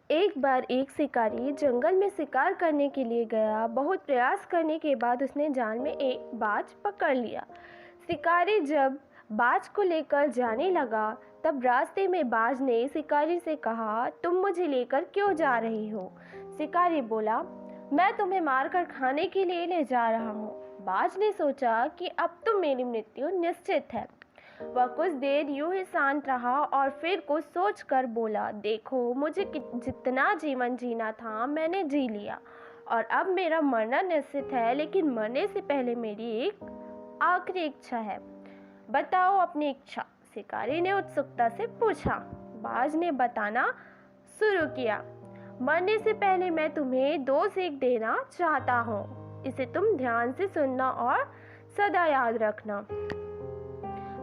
एक बार एक शिकारी जंगल में शिकार करने के लिए गया। बहुत प्रयास करने के बाद उसने जाल में एक बाज पकड़ लिया। शिकारी जब बाज को लेकर जाने लगा तब रास्ते में बाज ने शिकारी से कहा, तुम मुझे लेकर क्यों जा रही हो? शिकारी बोला, मैं तुम्हें मारकर खाने के लिए ले जा रहा हूँ। बाज ने सोचा कि अब तो मेरी मृत्यु निश्चित है। वह कुछ देर यूं ही शांत रहा और फिर कुछ सोचकर बोला, देखो, मुझे जितना जीवन जीना था मैंने जी लिया और अब मेरा मरना निश्चित है, लेकिन मरने से पहले मेरी एक आखिरी इच्छा है। बताओ अपनी इच्छा, शिकारी ने उत्सुकता से पूछा। बाज ने बताना शुरू किया, मरने से पहले मैं तुम्हें 2 सीख देना चाहता हूँ। इसे तुम ध्यान से सुनना और सदा याद रखना।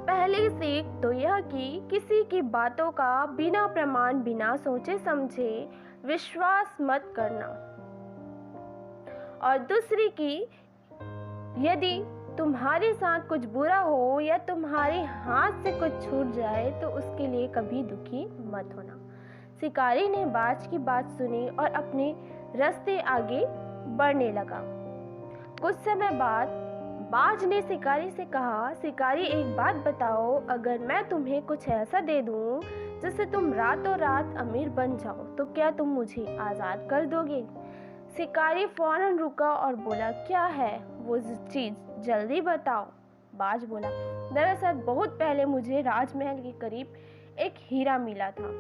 पहली सीख तो यह कि किसी की बातों का बिना प्रमाण, बिना सोचे समझे विश्वास मत करना। और दूसरी कि यदि तुम्हारे साथ कुछ बुरा हो या तुम्हारे हाथ से कुछ छूट जाए तो उसके लिए कभी दुखी मत होना। शिकारी ने बाज की बात सुनी और अपने रास्ते आगे बढ़ने लगा। कुछ समय बाद बाज ने शिकारी से कहा, शिकारी, एक बात बताओ, अगर मैं तुम्हें कुछ ऐसा दे दूं जिससे तुम रातों रात अमीर बन जाओ तो क्या तुम मुझे आज़ाद कर दोगे? शिकारी फौरन रुका और बोला, क्या है वो चीज़, जल्दी बताओ। बाज बोला, दरअसल बहुत पहले मुझे राजमहल के करीब एक हीरा मिला था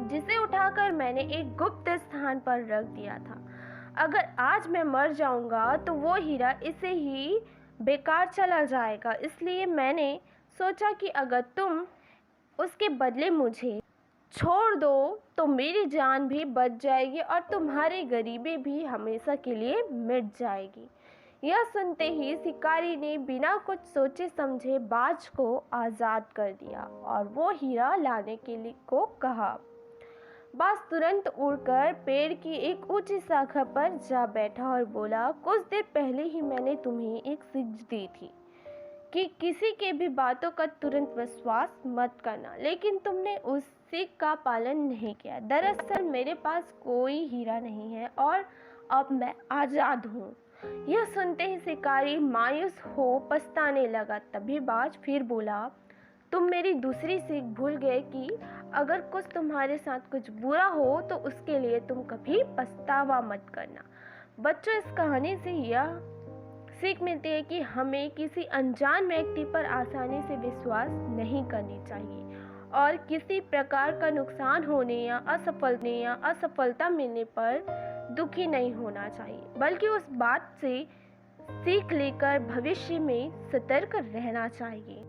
जिसे उठाकर मैंने एक गुप्त स्थान पर रख दिया था। अगर आज मैं मर जाऊंगा तो वो हीरा इसे ही बेकार चला जाएगा, इसलिए मैंने सोचा कि अगर तुम उसके बदले मुझे छोड़ दो तो मेरी जान भी बच जाएगी और तुम्हारी गरीबी भी हमेशा के लिए मिट जाएगी। यह सुनते ही शिकारी ने बिना कुछ सोचे समझे बाज को आज़ाद कर दिया और वो हीरा लाने के लिए को कहा। बाज तुरंत उड़कर पेड़ की एक ऊंची शाखा पर जा बैठा और बोला, कुछ देर पहले ही मैंने तुम्हें एक सीख दी थी कि किसी के भी बातों का तुरंत विश्वास मत करना, लेकिन तुमने उस सीख का पालन नहीं किया। दरअसल मेरे पास कोई हीरा नहीं है और अब मैं आज़ाद हूँ। यह सुनते ही शिकारी मायूस हो पछताने लगा। तभी बाज फिर बोला, तुम मेरी दूसरी सीख भूल गए कि अगर कुछ तुम्हारे साथ कुछ बुरा हो तो उसके लिए तुम कभी पछतावा मत करना। बच्चों, इस कहानी से यह सीख मिलती है कि हमें किसी अनजान व्यक्ति पर आसानी से विश्वास नहीं करनी चाहिए और किसी प्रकार का नुकसान होने या असफलता मिलने पर दुखी नहीं होना चाहिए, बल्कि उस बात से सीख लेकर भविष्य में सतर्क रहना चाहिए।